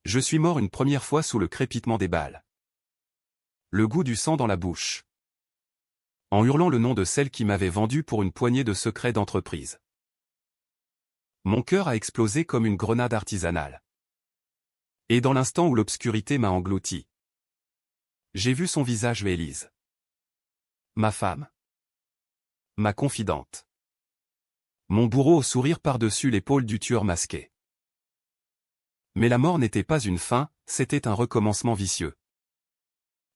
Je suis mort une première fois sous le crépitement des balles. Le goût du sang dans la bouche. En hurlant le nom de celle qui m'avait vendu pour une poignée de secrets d'entreprise. Mon cœur a explosé comme une grenade artisanale. Et dans l'instant où l'obscurité m'a englouti, j'ai vu son visage, Élise. Ma femme. Ma confidente. Mon bourreau au sourire par-dessus l'épaule du tueur masqué. Mais la mort n'était pas une fin, c'était un recommencement vicieux.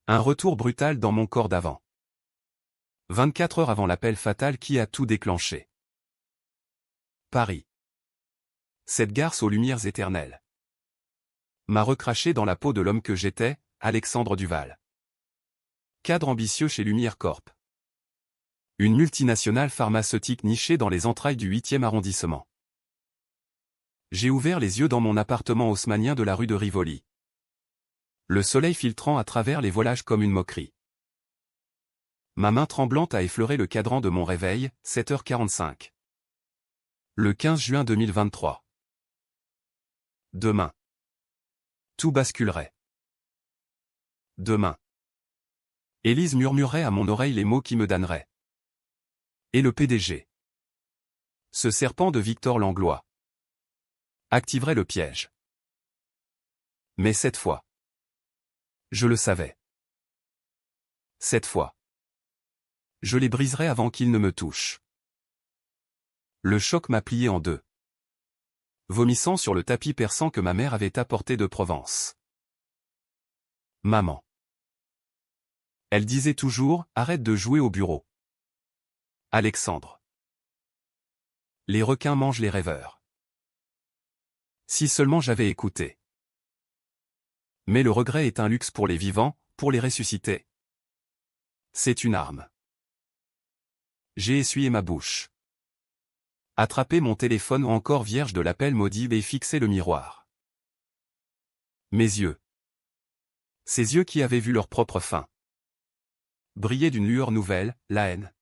Un retour brutal dans mon corps d'avant. 24 heures avant l'appel fatal qui a tout déclenché. Paris. Cette garce aux lumières éternelles m'a recraché dans la peau de l'homme que j'étais, Alexandre Duval. Cadre ambitieux chez Lumière Corp. Une multinationale pharmaceutique nichée dans les entrailles du 8e arrondissement. J'ai ouvert les yeux dans mon appartement haussmannien de la rue de Rivoli. Le soleil filtrant à travers les voilages comme une moquerie. Ma main tremblante a effleuré le cadran de mon réveil, 7h45. Le 15 juin 2023. Demain. Tout basculerait. Demain. Élise murmurerait à mon oreille les mots qui me damneraient. Et le PDG. Ce serpent de Victor Langlois. Activerait le piège. Mais cette fois. Je le savais. Cette fois. Je les briserai avant qu'ils ne me touchent. Le choc m'a plié en deux. Vomissant sur le tapis persan que ma mère avait apporté de Provence. Maman. Elle disait toujours, arrête de jouer au bureau. Alexandre. Les requins mangent les rêveurs. Si seulement j'avais écouté. Mais le regret est un luxe pour les vivants, pour les ressusciter. C'est une arme. J'ai essuyé ma bouche. Attrapé mon téléphone encore vierge de l'appel maudit et fixé le miroir. Mes yeux. Ces yeux qui avaient vu leur propre fin. Briller d'une lueur nouvelle, la haine.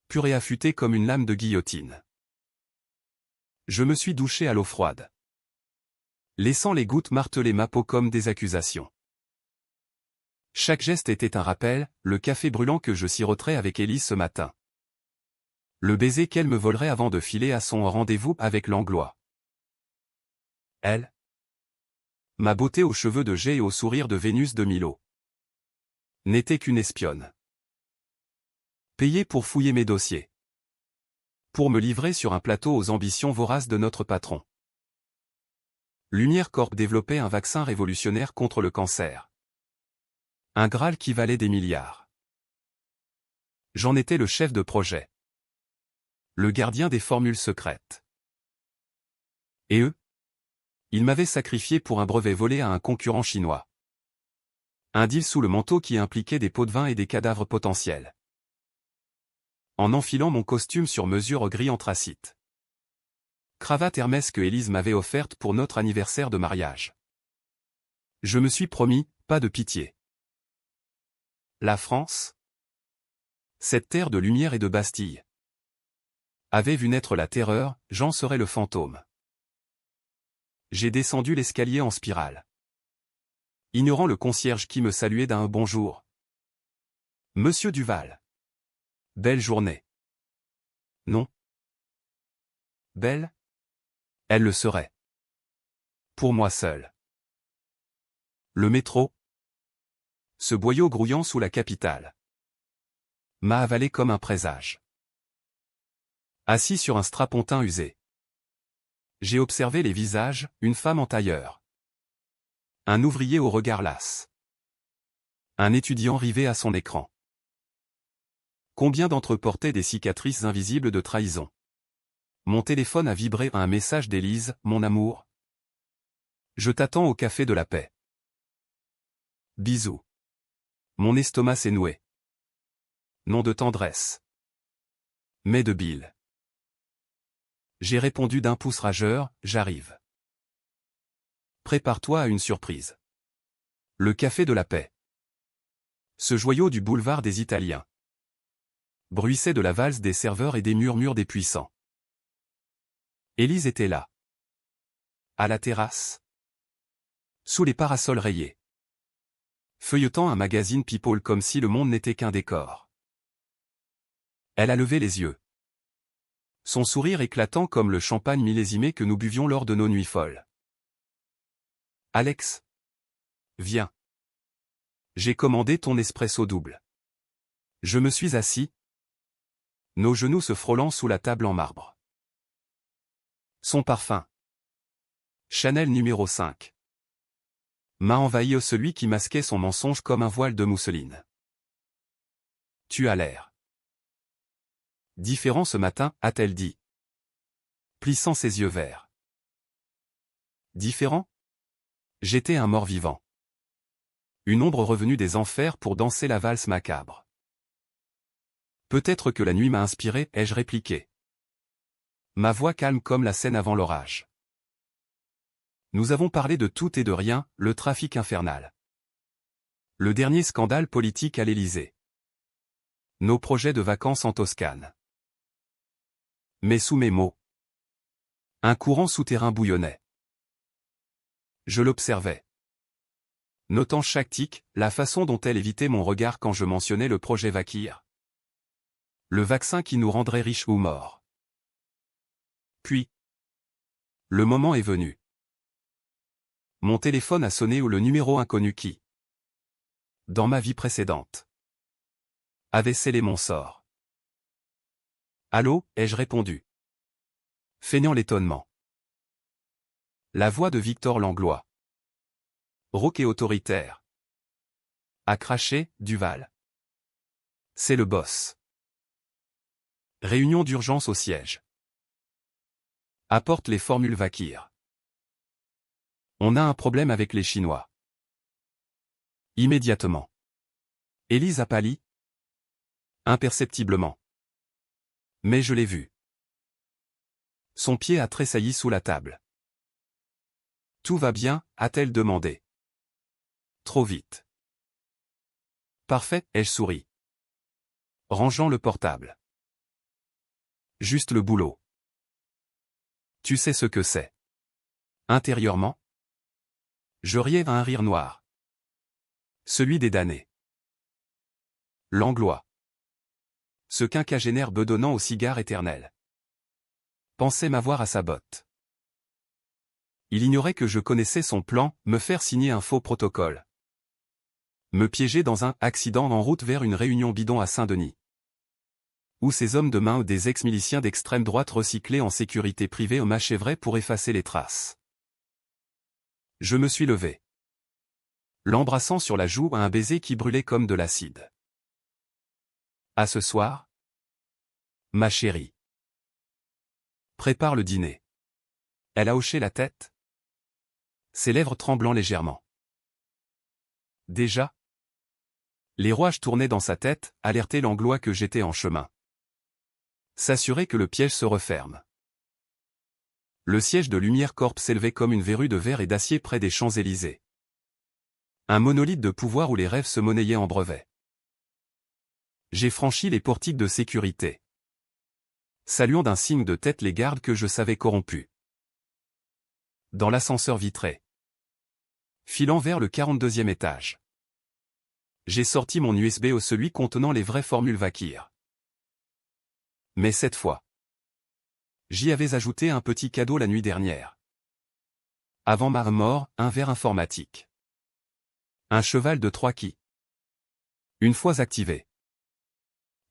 Pure et affûtée comme une lame de guillotine. Je me suis douché à l'eau froide. Laissant les gouttes marteler ma peau comme des accusations. Chaque geste était un rappel, le café brûlant que je siroterais avec Élise ce matin. Le baiser qu'elle me volerait avant de filer à son rendez-vous avec Langlois. Elle. Ma beauté aux cheveux de jais et au sourire de Vénus de Milo. N'était qu'une espionne. Payée pour fouiller mes dossiers. Pour me livrer sur un plateau aux ambitions voraces de notre patron. Lumière Corp développait un vaccin révolutionnaire contre le cancer. Un Graal qui valait des milliards. J'en étais le chef de projet. Le gardien des formules secrètes. Et eux? Ils m'avaient sacrifié pour un brevet volé à un concurrent chinois. Un deal sous le manteau qui impliquait des pots de vin et des cadavres potentiels. En enfilant mon costume sur mesure au gris anthracite. Cravate Hermès que Élise m'avait offerte pour notre anniversaire de mariage. Je me suis promis, pas de pitié. La France? Cette terre de lumière et de Bastille. Avait vu naître la terreur, j'en serais le fantôme. J'ai descendu l'escalier en spirale. Ignorant le concierge qui me saluait d'un bonjour. Monsieur Duval. Belle journée. Non. Belle? Elle le serait. Pour moi seul. Le métro. Ce boyau grouillant sous la capitale. M'a avalé comme un présage. Assis sur un strapontin usé. J'ai observé les visages, une femme en tailleur. Un ouvrier au regard las. Un étudiant rivé à son écran. Combien d'entre eux portaient des cicatrices invisibles de trahison? Mon téléphone a vibré à un message d'Élise, mon amour. Je t'attends au café de la paix. Bisous. Mon estomac s'est noué. Non de tendresse. Mais de bile. J'ai répondu d'un pouce rageur, j'arrive. Prépare-toi à une surprise. Le café de la paix. Ce joyau du boulevard des Italiens. Bruissait de la valse des serveurs et des murmures des puissants. Élise était là. À la terrasse. Sous les parasols rayés. Feuilletant un magazine People comme si le monde n'était qu'un décor. Elle a levé les yeux. Son sourire éclatant comme le champagne millésimé que nous buvions lors de nos nuits folles. Alex. Viens. J'ai commandé ton espresso double. Je me suis assis. Nos genoux se frôlant sous la table en marbre. Son parfum. Chanel numéro 5. M'a envahi celui qui masquait son mensonge comme un voile de mousseline. Tu as l'air différent ce matin, a-t-elle dit, plissant ses yeux verts. Différent? J'étais un mort-vivant. Une ombre revenue des enfers pour danser la valse macabre. Peut-être que la nuit m'a inspiré, ai-je répliqué. Ma voix calme comme la scène avant l'orage. Nous avons parlé de tout et de rien, le trafic infernal. Le dernier scandale politique à l'Élysée. Nos projets de vacances en Toscane. Mais sous mes mots, un courant souterrain bouillonnait. Je l'observais. Notant chaque tic, la façon dont elle évitait mon regard quand je mentionnais le projet Vakir. Le vaccin qui nous rendrait riches ou morts. Puis, le moment est venu. Mon téléphone a sonné ou le numéro inconnu qui, dans ma vie précédente, avait scellé mon sort. Allô, ai-je répondu, feignant l'étonnement. La voix de Victor Langlois. Rauque et autoritaire. A craché, Duval. C'est le boss. Réunion d'urgence au siège. Apporte les formules Vakir. On a un problème avec les Chinois. Immédiatement. Élise a pâli. Imperceptiblement. Mais je l'ai vu. Son pied a tressailli sous la table. Tout va bien, a-t-elle demandé. Trop vite. Parfait, ai-je souri. Rangeant le portable. Juste le boulot. Tu sais ce que c'est. Intérieurement, je riais à un rire noir. Celui des damnés. Langlois. Ce quinquagénaire bedonnant au cigare éternel. Pensait m'avoir à sa botte. Il ignorait que je connaissais son plan, me faire signer un faux protocole. Me piéger dans un accident en route vers une réunion bidon à Saint-Denis. Où ces hommes de main ou des ex-miliciens d'extrême droite recyclés en sécurité privée m'achèveraient pour effacer les traces. Je me suis levé. L'embrassant sur la joue à un baiser qui brûlait comme de l'acide. À ce soir, ma chérie. Prépare le dîner. Elle a hoché la tête. Ses lèvres tremblant légèrement. Déjà? Les rouages tournaient dans sa tête, alertaient Langlois que j'étais en chemin. S'assurer que le piège se referme. Le siège de Lumière Corp s'élevait comme une verrue de verre et d'acier près des Champs-Élysées. Un monolithe de pouvoir où les rêves se monnayaient en brevets. J'ai franchi les portiques de sécurité. Saluant d'un signe de tête les gardes que je savais corrompus. Dans l'ascenseur vitré. Filant vers le 42e étage. J'ai sorti mon USB au celui contenant les vraies formules Vakir. Mais cette fois, j'y avais ajouté un petit cadeau la nuit dernière. Avant ma mort, un verre informatique. Un cheval de Troie qui, une fois activé,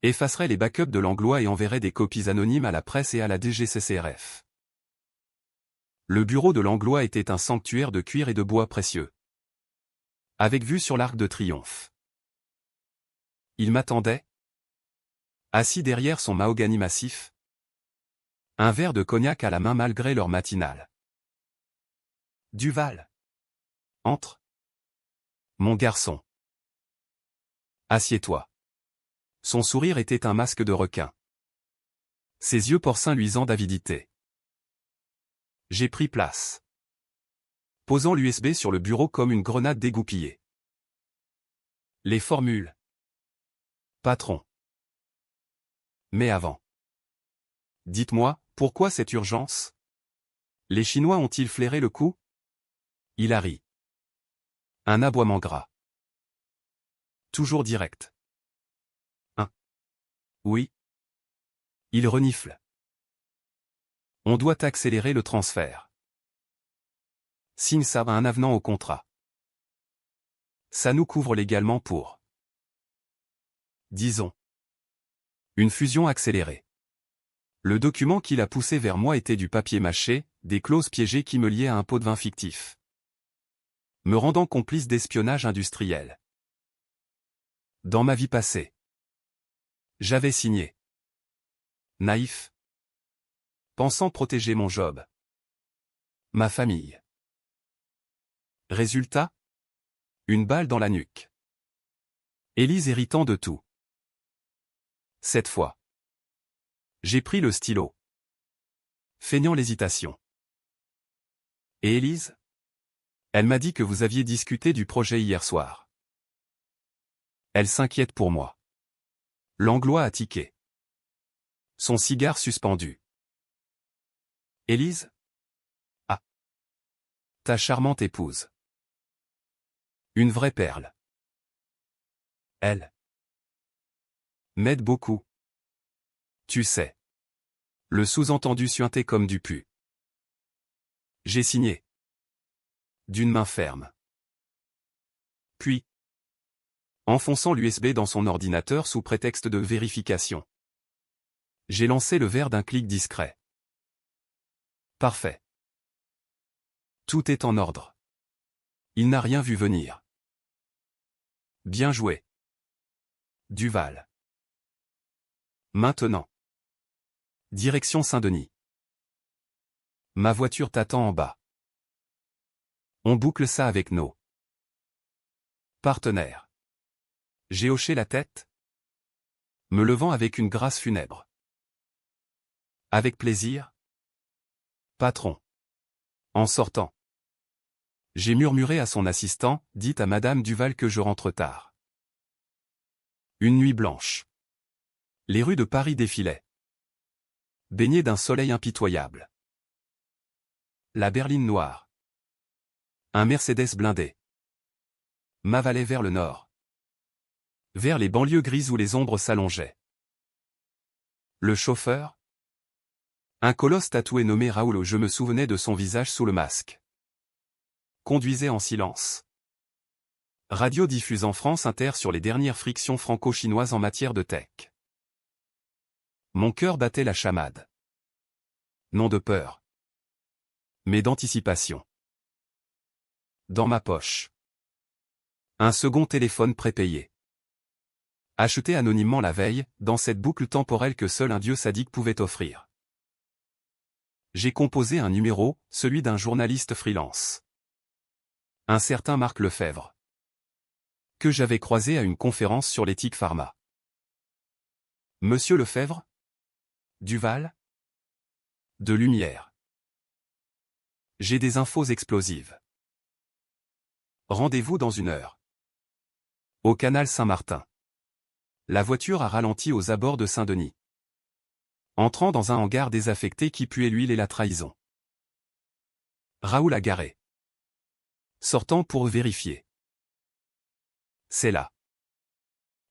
effacerait les backups de Langlois et enverrait des copies anonymes à la presse et à la DGCCRF. Le bureau de Langlois était un sanctuaire de cuir et de bois précieux. Avec vue sur l'Arc de Triomphe. Il m'attendait, assis derrière son mahogany massif, un verre de cognac à la main malgré l'heure matinale. Duval. Entre. Mon garçon. Assieds-toi. Son sourire était un masque de requin. Ses yeux porcins luisants d'avidité. J'ai pris place. Posant l'USB sur le bureau comme une grenade dégoupillée. Les formules. Patron. Mais avant. Dites-moi, pourquoi cette urgence? Les Chinois ont-ils flairé le coup? Il a ri. Un aboiement gras. Toujours direct. Oui. Il renifle. On doit accélérer le transfert. Signe ça un avenant au contrat. Ça nous couvre légalement pour. Disons. Une fusion accélérée. Le document qu'il a poussé vers moi était du papier mâché, des clauses piégées qui me liaient à un pot de vin fictif. Me rendant complice d'espionnage industriel. Dans ma vie passée. J'avais signé. Naïf. Pensant protéger mon job. Ma famille. Résultat? Une balle dans la nuque. Élise héritant de tout. Cette fois. J'ai pris le stylo. Feignant l'hésitation. Et Élise? Elle m'a dit que vous aviez discuté du projet hier soir. Elle s'inquiète pour moi. Langlois a tiqué. Son cigare suspendu. Élise? Ah. Ta charmante épouse. Une vraie perle. Elle m'aide beaucoup. Tu sais. Le sous-entendu suintait comme du pu. J'ai signé. D'une main ferme. Puis, enfonçant l'USB dans son ordinateur sous prétexte de vérification. J'ai lancé le verre d'un clic discret. Parfait. Tout est en ordre. Il n'a rien vu venir. Bien joué. Duval. Maintenant. Direction Saint-Denis. Ma voiture t'attend en bas. On boucle ça avec nos partenaires. J'ai hoché la tête, me levant avec une grâce funèbre. Avec plaisir, patron. En sortant, j'ai murmuré à son assistant, dites à Madame Duval que je rentre tard. Une nuit blanche. Les rues de Paris défilaient, baignées d'un soleil impitoyable. La berline noire. Un Mercedes blindé. M'avalait vers le nord. Vers les banlieues grises où les ombres s'allongeaient. Le chauffeur? Un colosse tatoué nommé Raoul, je me souvenais de son visage sous le masque. Conduisait en silence. Radio diffusant France Inter sur les dernières frictions franco-chinoises en matière de tech. Mon cœur battait la chamade. Non de peur, mais d'anticipation. Dans ma poche. Un second téléphone prépayé. Acheté anonymement la veille, dans cette boucle temporelle que seul un dieu sadique pouvait offrir. J'ai composé un numéro, celui d'un journaliste freelance. Un certain Marc Lefebvre. Que j'avais croisé à une conférence sur l'éthique pharma. Monsieur Lefebvre? Duval? De lumière. J'ai des infos explosives. Rendez-vous dans 1 heure. Au canal Saint-Martin. La voiture a ralenti aux abords de Saint-Denis. Entrant dans un hangar désaffecté qui puait l'huile et la trahison. Raoul a garé. Sortant pour vérifier. C'est là.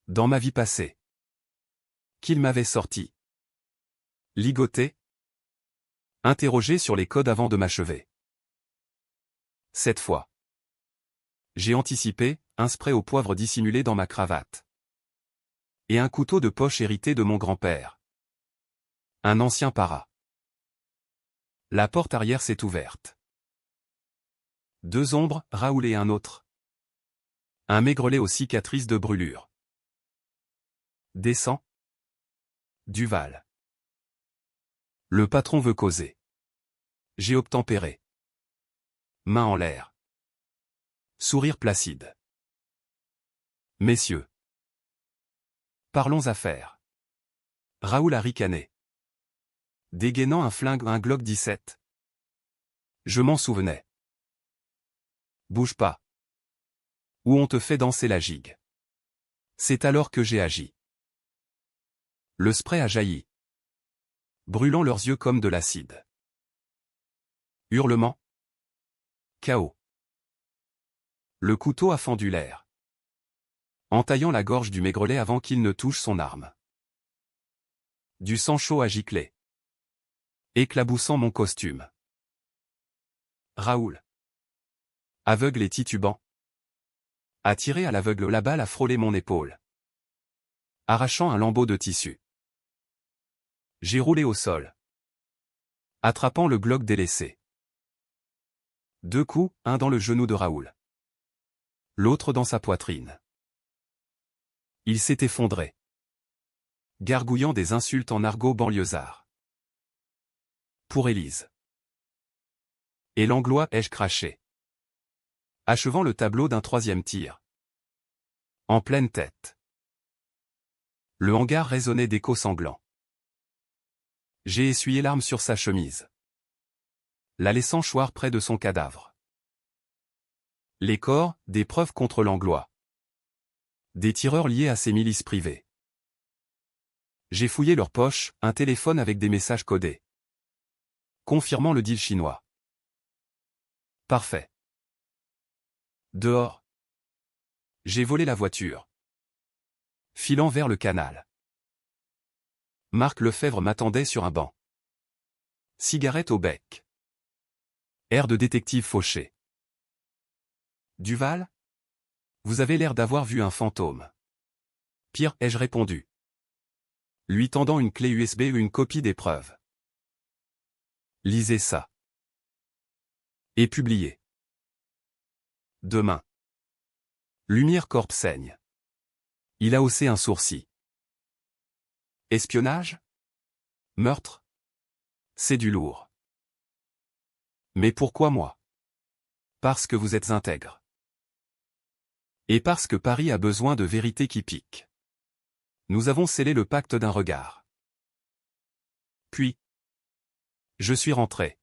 Dans ma vie passée. Qu'il m'avait sorti. Ligoté. Interrogé sur les codes avant de m'achever. Cette fois. J'ai anticipé, un spray au poivre dissimulé dans ma cravate. Et un couteau de poche hérité de mon grand-père. Un ancien para. La porte arrière s'est ouverte. 2 ombres, Raoul et un autre. Un maigrelet aux cicatrices de brûlure. Descend. Duval. Le patron veut causer. J'ai obtempéré. Main en l'air. Sourire placide. Messieurs. Parlons affaires. Raoul a ricané. Dégainant un flingue, un Glock 17. Je m'en souvenais. Bouge pas. Ou on te fait danser la gigue. C'est alors que j'ai agi. Le spray a jailli. Brûlant leurs yeux comme de l'acide. Hurlements. Chaos. Le couteau a fendu l'air, entaillant la gorge du maigrelet avant qu'il ne touche son arme. Du sang chaud a giclé, éclaboussant mon costume. Raoul, aveugle et titubant, a tiré à l'aveugle. La balle a frôlé mon épaule, arrachant un lambeau de tissu. J'ai roulé au sol, attrapant le Glock délaissé. 2 coups, un dans le genou de Raoul, l'autre dans sa poitrine. Il s'est effondré, gargouillant des insultes en argot banlieusard. Pour Élise. Et Langlois, ai-je craché, achevant le tableau d'un 3e tir. En pleine tête. Le hangar résonnait d'échos sanglants. J'ai essuyé l'arme sur sa chemise, la laissant choir près de son cadavre. Les corps, des preuves contre Langlois. Des tireurs liés à ces milices privées. J'ai fouillé leurs poches, un téléphone avec des messages codés, confirmant le deal chinois. Parfait. Dehors. J'ai volé la voiture, filant vers le canal. Marc Lefebvre m'attendait sur un banc. Cigarette au bec. Air de détective fauché. Duval? Vous avez l'air d'avoir vu un fantôme. Pire, ai-je répondu, lui tendant une clé USB ou une copie des preuves. Lisez ça. Et publiez. Demain. Lumière Corp saigne. Il a haussé un sourcil. Espionnage? Meurtre? C'est du lourd. Mais pourquoi moi? Parce que vous êtes intègre. Et parce que Paris a besoin de vérité qui pique. Nous avons scellé le pacte d'un regard. Puis, je suis rentré,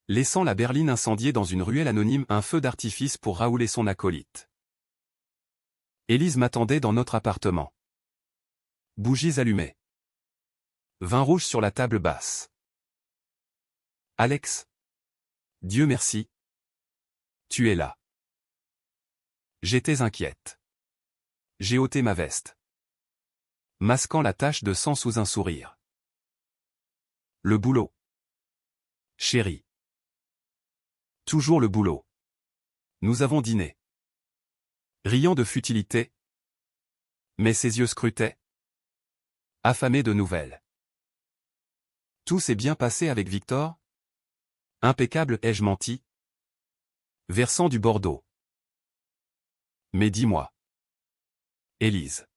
laissant la berline incendiée dans une ruelle anonyme, un feu d'artifice pour Raoul et son acolyte. Élise m'attendait dans notre appartement. Bougies allumées. Vin rouge sur la table basse. Alex. Dieu merci. Tu es là. J'étais inquiète. J'ai ôté ma veste, masquant la tache de sang sous un sourire. Le boulot. Chérie. Toujours le boulot. Nous avons dîné. Riant de futilité. Mais ses yeux scrutaient. Affamé de nouvelles. Tout s'est bien passé avec Victor? Impeccable, ai-je menti? Versant du Bordeaux. Mais dis-moi. Élise.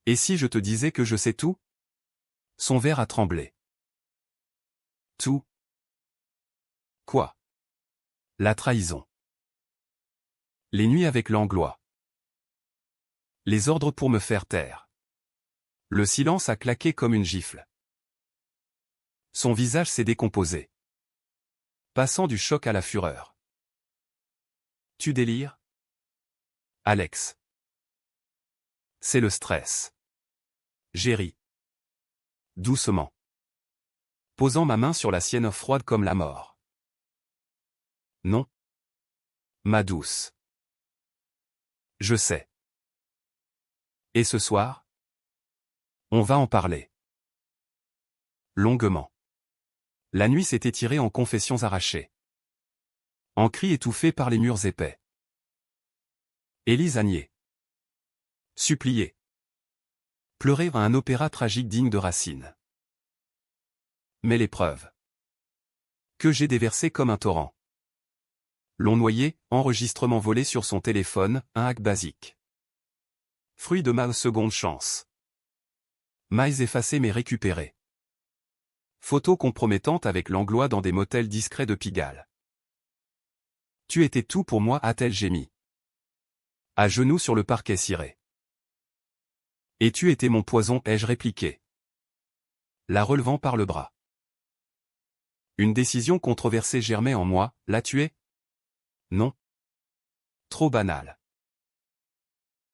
Et si je te disais que je sais tout? Son verre a tremblé. Tout? Quoi? La trahison. Les nuits avec Langlois. Les ordres pour me faire taire. Le silence a claqué comme une gifle. Son visage s'est décomposé, passant du choc à la fureur. Tu délires? Alex. C'est le stress. J'ai ri. Doucement. Posant ma main sur la sienne froide comme la mort. Non. Ma douce. Je sais. Et ce soir? On va en parler. Longuement. La nuit s'est étirée en confessions arrachées, en cris étouffés par les murs épais. Élise a nié. Supplié. Pleurer à un opéra tragique digne de Racine. Mais les preuves que j'ai déversées comme un torrent l'ont noyé, enregistrement volé sur son téléphone, un hack basique. Fruit de ma seconde chance. Mailles effacées mais récupérées. Photos compromettantes avec Langlois dans des motels discrets de Pigalle. Tu étais tout pour moi, a-t-elle gémi. À genoux sur le parquet ciré. Et tu étais mon poison, ai-je répliqué, la relevant par le bras. Une décision controversée germait en moi, la tuer? Non. Trop banal.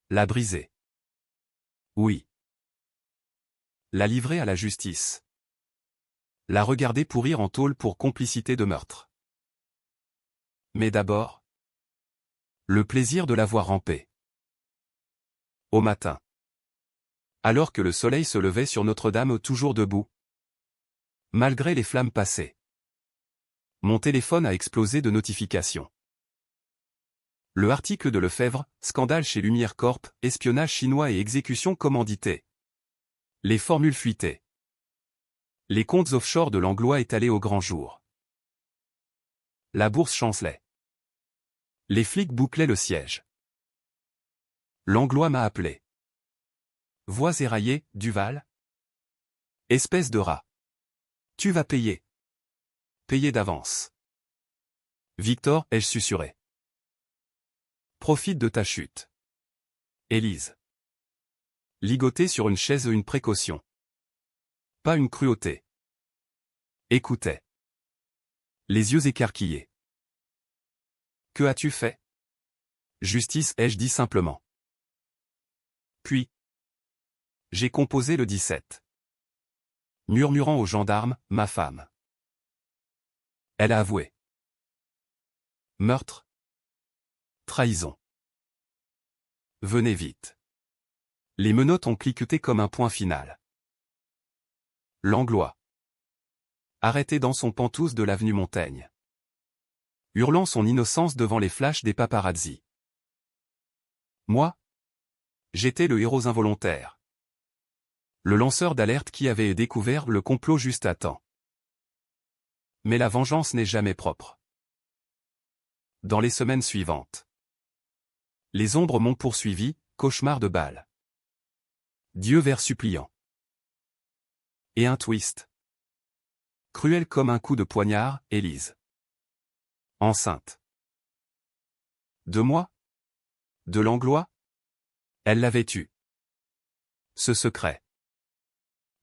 La briser? Oui. La livrer à la justice? La regarder pourrir en tôle pour complicité de meurtre? Mais d'abord, Le plaisir de la voir ramper. Au matin. Alors que le soleil se levait sur Notre-Dame toujours debout. Malgré les flammes passées. Mon téléphone a explosé de notifications. Le article de Lefebvre, scandale chez Lumière Corp, espionnage chinois et exécution commanditée. Les formules fuitées. Les comptes offshore de Langlois étalés au grand jour. La bourse chancelait. Les flics bouclaient le siège. Langlois m'a appelé. Voix éraillée, Duval. Espèce de rat. Tu vas payer. Payer d'avance. Victor, ai-je susurré. Profite de ta chute. Élise. Ligoté sur une chaise, une précaution. Pas une cruauté. Écoutait. Les yeux écarquillés. Que as-tu fait? Justice, ai-je dit simplement. Puis. J'ai composé le 17. Murmurant aux gendarmes, ma femme. Elle a avoué. Meurtre. Trahison. Venez vite. Les menottes ont cliqueté comme un point final. Langlois. Arrêté dans son penthouse de l'avenue Montaigne. Hurlant son innocence devant les flashs des paparazzi. Moi? J'étais le héros involontaire. Le lanceur d'alerte qui avait découvert le complot juste à temps. Mais la vengeance n'est jamais propre. Dans les semaines suivantes. Les ombres m'ont poursuivi, cauchemar de balles. Dieu vert suppliant. Et un twist. Cruel comme un coup de poignard, Élise. Enceinte. De moi? De Langlois? Elle l'avait eu. Ce secret.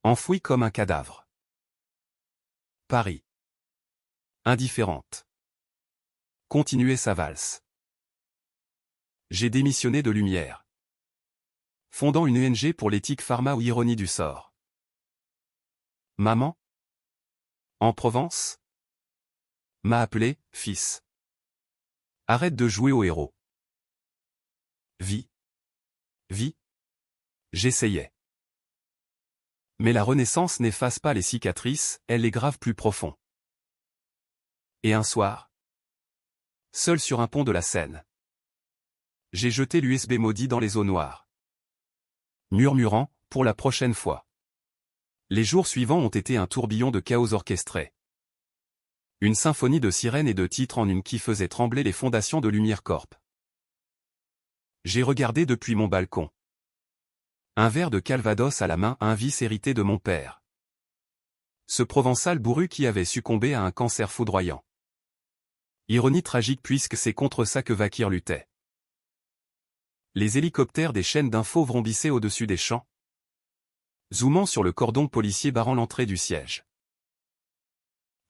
Enfoui comme un cadavre. Paris. Indifférente. Continuer sa valse. J'ai démissionné de Lumière. Fondant une ONG pour l'éthique pharma ou ironie du sort. Maman? En Provence? M'a appelé, fils. Arrête de jouer au héros. Vie. Vie. J'essayais. Mais la renaissance n'efface pas les cicatrices, elle les grave plus profond. Et un soir, seul sur un pont de la Seine, j'ai jeté l'USB maudit dans les eaux noires. Murmurant, pour la prochaine fois. Les jours suivants ont été un tourbillon de chaos orchestré. Une symphonie de sirènes et de titres en une qui faisait trembler les fondations de Lumière Corp. J'ai regardé depuis mon balcon. Un verre de Calvados à la main, un vice hérité de mon père. Ce Provençal bourru qui avait succombé à un cancer foudroyant. Ironie tragique puisque c'est contre ça que Vakir luttait. Les hélicoptères des chaînes d'infos vrombissaient au-dessus des champs, zoomant sur le cordon policier barrant l'entrée du siège.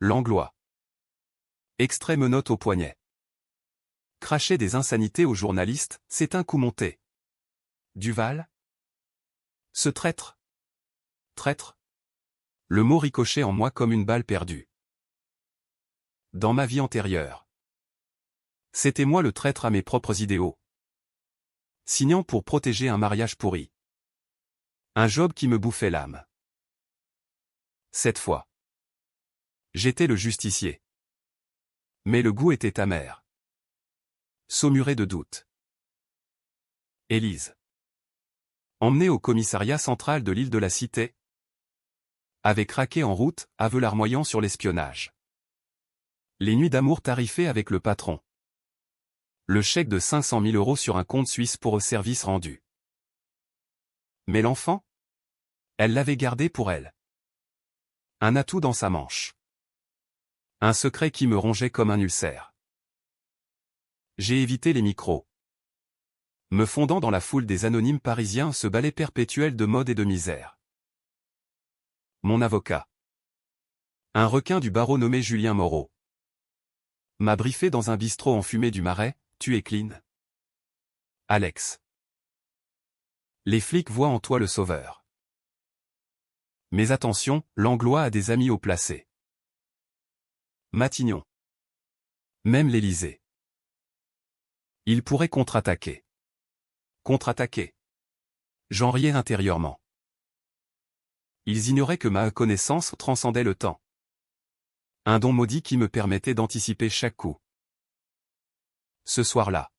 Langlois. Extrait menottes au poignet. Cracher des insanités aux journalistes, c'est un coup monté. Duval? Ce traître. Traître. Le mot ricochait en moi comme une balle perdue. Dans ma vie antérieure. C'était moi le traître à mes propres idéaux. Signant pour protéger un mariage pourri. Un job qui me bouffait l'âme. Cette fois. J'étais le justicier. Mais le goût était amer. Saumuré de doutes. Élise. Emmenée au commissariat central de l'île de la Cité. Avait craqué en route, aveu larmoyant sur l'espionnage. Les nuits d'amour tarifées avec le patron. Le chèque de 500 000 € sur un compte suisse pour service rendu. Mais l'enfant? Elle l'avait gardé pour elle. Un atout dans sa manche. Un secret qui me rongeait comme un ulcère. J'ai évité les micros. Me fondant dans la foule des anonymes parisiens, ce ballet perpétuel de mode et de misère. Mon avocat. Un requin du barreau nommé Julien Moreau. M'a briefé dans un bistrot enfumé du Marais, tu es clean. Alex. Les flics voient en toi le sauveur. Mais attention, Langlois a des amis haut placés. Matignon. Même l'Élysée. Ils pourraient contre-attaquer. Contre-attaquer. J'en riais intérieurement. Ils ignoraient que ma connaissance transcendait le temps. Un don maudit qui me permettait d'anticiper chaque coup. Ce soir-là,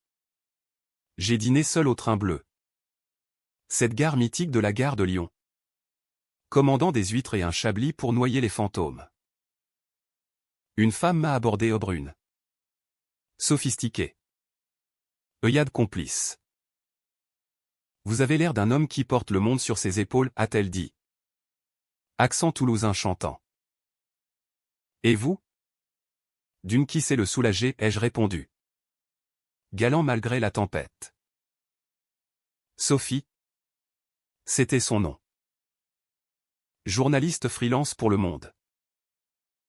j'ai dîné seul au train bleu. Cette gare mythique de la gare de Lyon. Commandant des huîtres et un chablis pour noyer les fantômes. Une femme m'a abordé au brune. Sophistiquée. Œillade complice. Vous avez l'air d'un homme qui porte le monde sur ses épaules, a-t-elle dit. Accent toulousain chantant. Et vous? D'une qui sait le soulager, ai-je répondu. Galant malgré la tempête. Sophie. C'était son nom. Journaliste freelance pour Le Monde.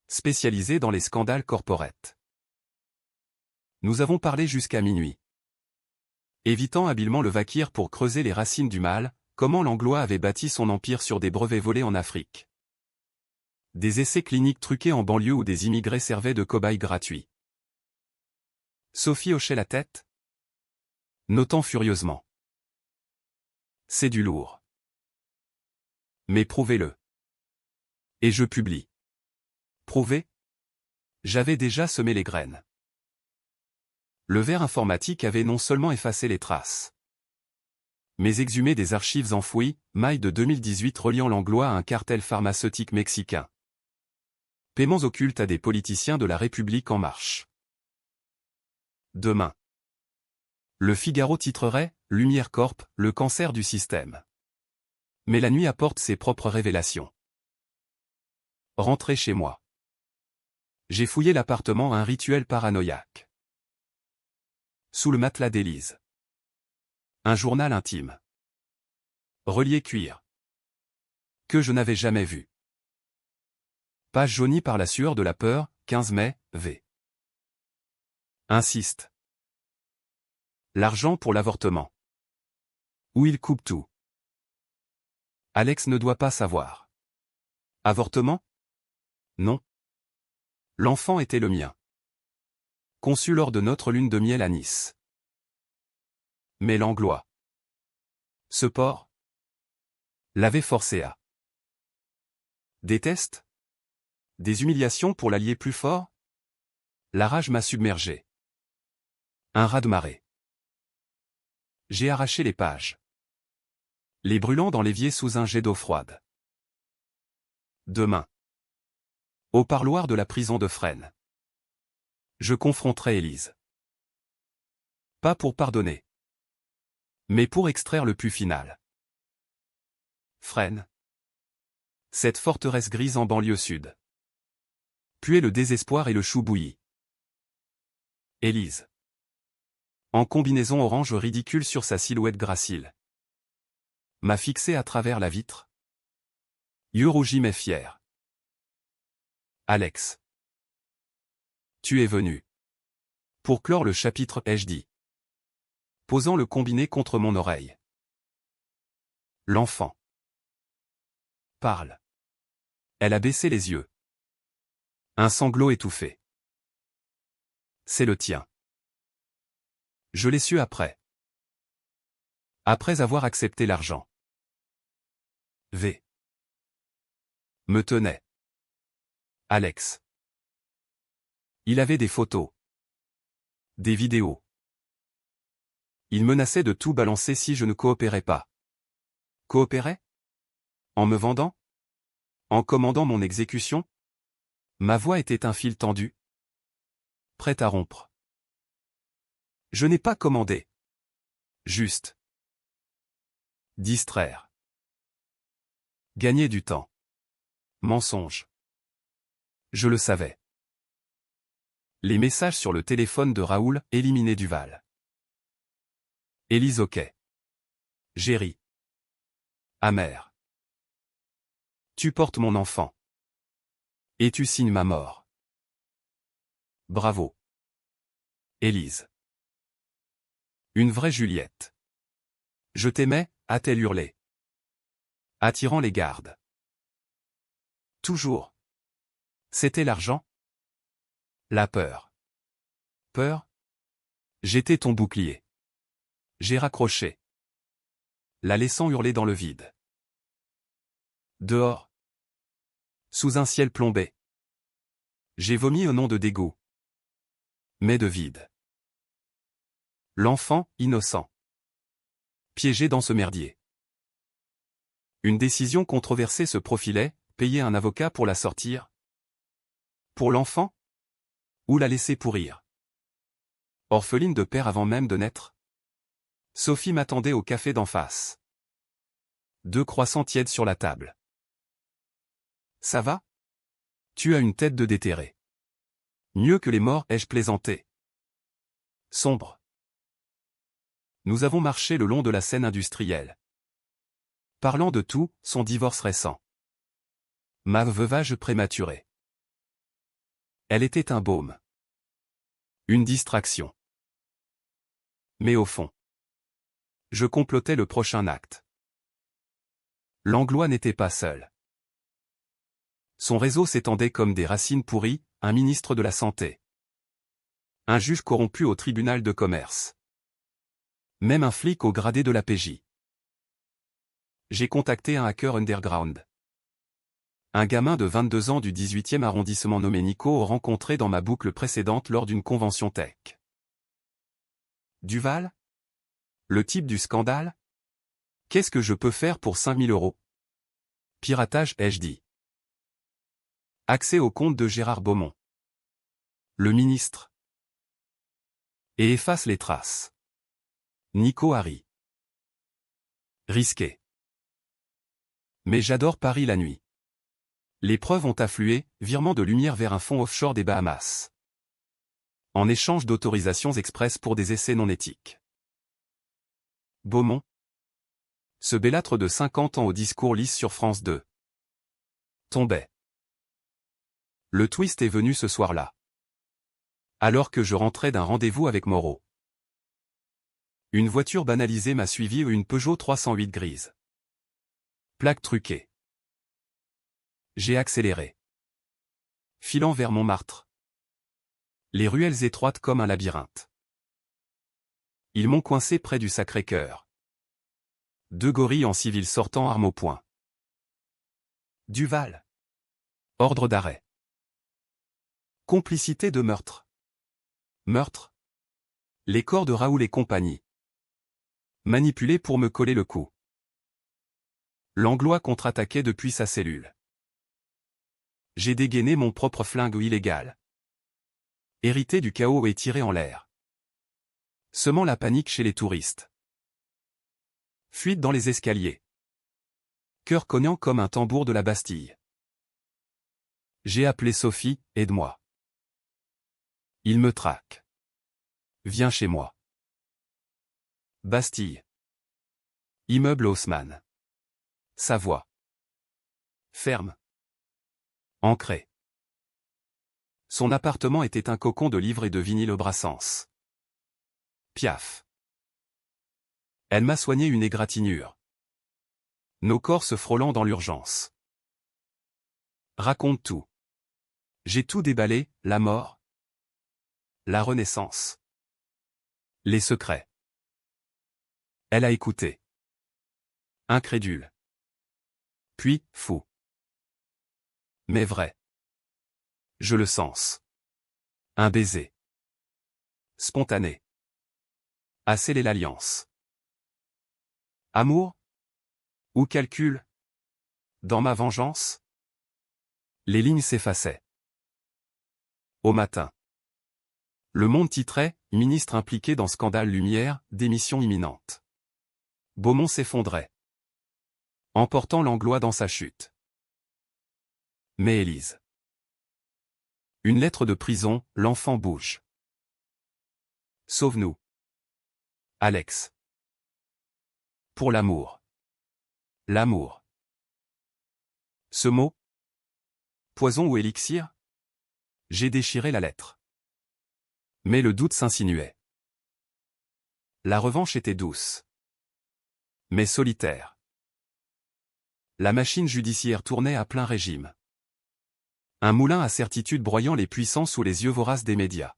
Spécialisée dans les scandales corporate. Nous avons parlé jusqu'à minuit. Évitant habilement le Vakir pour creuser les racines du mal, comment l'Anglois avait bâti son empire sur des brevets volés en Afrique. Des essais cliniques truqués en banlieue où des immigrés servaient de cobayes gratuits. Sophie hochait la tête, notant furieusement. C'est du lourd. Mais prouvez-le. Et je publie. Prouver? J'avais déjà semé les graines. Le verre informatique avait non seulement effacé les traces, mais exhumé des archives enfouies, maille de 2018 reliant l'Anglois à un cartel pharmaceutique mexicain. Paiements occultes à des politiciens de la République en marche. Demain. Le Figaro titrerait « Lumière Corp, le cancer du système ». Mais la nuit apporte ses propres révélations. Rentrez chez moi. J'ai fouillé l'appartement à un rituel paranoïaque. Sous le matelas d'Élise. Un journal intime. Relié cuir. Que je n'avais jamais vu. Page jaunie par la sueur de la peur, 15 mai, v. Insiste. L'argent pour l'avortement. Où il coupe tout. Alex ne doit pas savoir. Avortement? Non. L'enfant était le mien. Conçu lors de notre lune de miel à Nice. Mais l'Anglois. Ce porc l'avait forcé à. Des tests? Des humiliations pour l'allier plus fort? La rage m'a submergé. Un raz-de-marée. J'ai arraché les pages. Les brûlant dans l'évier sous un jet d'eau froide. Demain. Au parloir de la prison de Fresnes. Je confronterai Élise. Pas pour pardonner. Mais pour extraire le pu final. Fresnes. Cette forteresse grise en banlieue sud. Puer le désespoir et le chou bouilli. Élise. En combinaison orange ridicule sur sa silhouette gracile. M'a fixé à travers la vitre. Yeux rougis mais fiers. Alex. Tu es venu. Pour clore le chapitre, ai-je dit. Posant le combiné contre mon oreille. L'enfant. Parle. Elle a baissé les yeux. Un sanglot étouffé. C'est le tien. Je l'ai su après. Après avoir accepté l'argent. V. Me tenait. Alex. Il avait des photos. Des vidéos. Il menaçait de tout balancer si je ne coopérais pas. Coopérer? En me vendant? En commandant mon exécution? Ma voix était un fil tendu. Prêt à rompre. Je n'ai pas commandé. Juste. Distraire. Gagner du temps. Mensonge. Je le savais. Les messages sur le téléphone de Raoul, éliminé Duval. Élise OK. Géry. Amer. Tu portes mon enfant. Et tu signes ma mort. Bravo. Élise. Une vraie Juliette. Je t'aimais, a-t-elle hurlé. Attirant les gardes. Toujours. C'était l'argent? La peur. Peur? J'étais ton bouclier. J'ai raccroché, la laissant hurler dans le vide. Dehors, sous un ciel plombé, j'ai vomi au nom de dégoût, mais de vide. L'enfant, innocent, piégé dans ce merdier. Une décision controversée se profilait, payer un avocat pour la sortir. Pour l'enfant? Ou la laisser pourrir? Orpheline de père avant même de naître? Sophie m'attendait au café d'en face. 2 croissants tièdes sur la table. Ça va? Tu as une tête de déterré. Mieux que les morts, ai-je plaisanté. Sombre. Nous avons marché le long de la scène industrielle. Parlant de tout, son divorce récent. Ma veuvage prématurée. Elle était un baume. Une distraction. Mais au fond, je complotais le prochain acte. Langlois n'était pas seul. Son réseau s'étendait comme des racines pourries, un ministre de la Santé. Un juge corrompu au tribunal de commerce. Même un flic au gradé de la PJ. J'ai contacté un hacker underground. Un gamin de 22 ans du 18e arrondissement nommé Nico rencontré dans ma boucle précédente lors d'une convention tech. Duval? Le type du scandale? Qu'est-ce que je peux faire pour 5000 €? Piratage, ai-je dit. Accès au compte de Gérard Beaumont. Le ministre. Et efface les traces. Nico Harry. Risqué. Mais j'adore Paris la nuit. Les preuves ont afflué, virement de lumière vers un fonds offshore des Bahamas. En échange d'autorisations express pour des essais non éthiques. Beaumont. Ce bellâtre de 50 ans au discours lisse sur France 2. Tombait. Le twist est venu ce soir-là. Alors que je rentrais d'un rendez-vous avec Moreau. Une voiture banalisée m'a suivi, une Peugeot 308 grise. Plaque truquée. J'ai accéléré. Filant vers Montmartre. Les ruelles étroites comme un labyrinthe. Ils m'ont coincé près du Sacré-Cœur. 2 gorilles en civil sortant armes au poing. Duval. Ordre d'arrêt. Complicité de meurtre. Meurtre. Les corps de Raoul et compagnie. Manipulés pour me coller le cou. Langlois contre-attaquait depuis sa cellule. J'ai dégainé mon propre flingue illégal. Hérité du chaos et tiré en l'air. Semant la panique chez les touristes. Fuite dans les escaliers. Cœur cognant comme un tambour de la Bastille. J'ai appelé Sophie, aide-moi. Il me traque. Viens chez moi. Bastille. Immeuble Haussmann. Savoie. Ferme. Ancré. Son appartement était un cocon de livres et de vinyle Brassens. Piaf. Elle m'a soigné une égratignure. Nos corps se frôlant dans l'urgence. Raconte tout. J'ai tout déballé, la mort. La renaissance. Les secrets. Elle a écouté. Incrédule. Puis, fou. Mais vrai. Je le sens. Un baiser. Spontané. A scellé l'alliance. Amour? Ou calcul? Dans ma vengeance? Les lignes s'effaçaient. Au matin. Le Monde titrait, ministre impliqué dans scandale Lumière, démission imminente. Beaumont s'effondrait. Emportant Langlois dans sa chute. Mais Élise. Une lettre de prison, l'enfant bouge. Sauve-nous. Alex. Pour l'amour. L'amour. Ce mot? Poison ou élixir? J'ai déchiré la lettre. Mais le doute s'insinuait. La revanche était douce. Mais solitaire. La machine judiciaire tournait à plein régime. Un moulin à certitude broyant les puissants sous les yeux voraces des médias.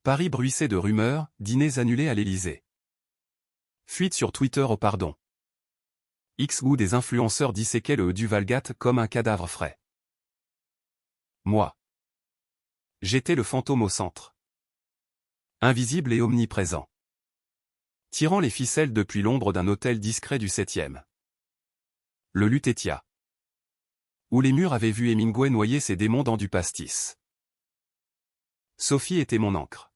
Paris bruissait de rumeurs, dîners annulés à l'Élysée. Fuite sur Twitter au pardon. X ou des influenceurs disséquaient le du Valgate comme un cadavre frais. Moi. J'étais le fantôme au centre. Invisible et omniprésent. Tirant les ficelles depuis l'ombre d'un hôtel discret du 7e. Le Lutetia. Où les murs avaient vu Hemingway noyer ses démons dans du pastis. Sophie était mon encre.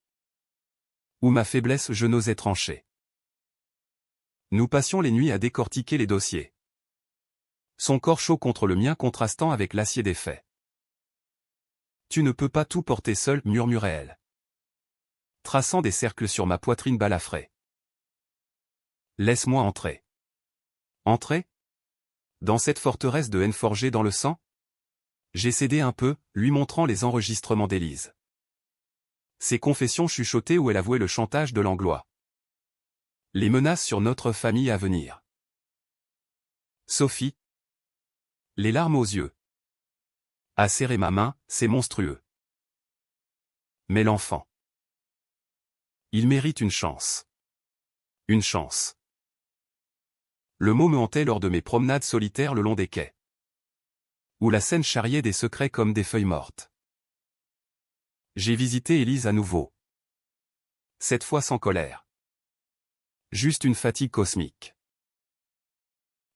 Où ma faiblesse je n'osais trancher. Nous passions les nuits à décortiquer les dossiers. Son corps chaud contre le mien contrastant avec l'acier des faits. Tu ne peux pas tout porter seul, murmurait-elle. Traçant des cercles sur ma poitrine balafrée. Laisse-moi entrer. Entrer? Dans cette forteresse de haine forgée dans le sang? J'ai cédé un peu, lui montrant les enregistrements d'Élise. Ses confessions chuchotées où elle avouait le chantage de Langlois. Les menaces sur notre famille à venir. Sophie. Les larmes aux yeux. A serré ma main, c'est monstrueux. Mais l'enfant. Il mérite une chance. Une chance. Le mot me hantait lors de mes promenades solitaires le long des quais. Où la Seine charriait des secrets comme des feuilles mortes. J'ai visité Élise à nouveau. Cette fois sans colère. Juste une fatigue cosmique.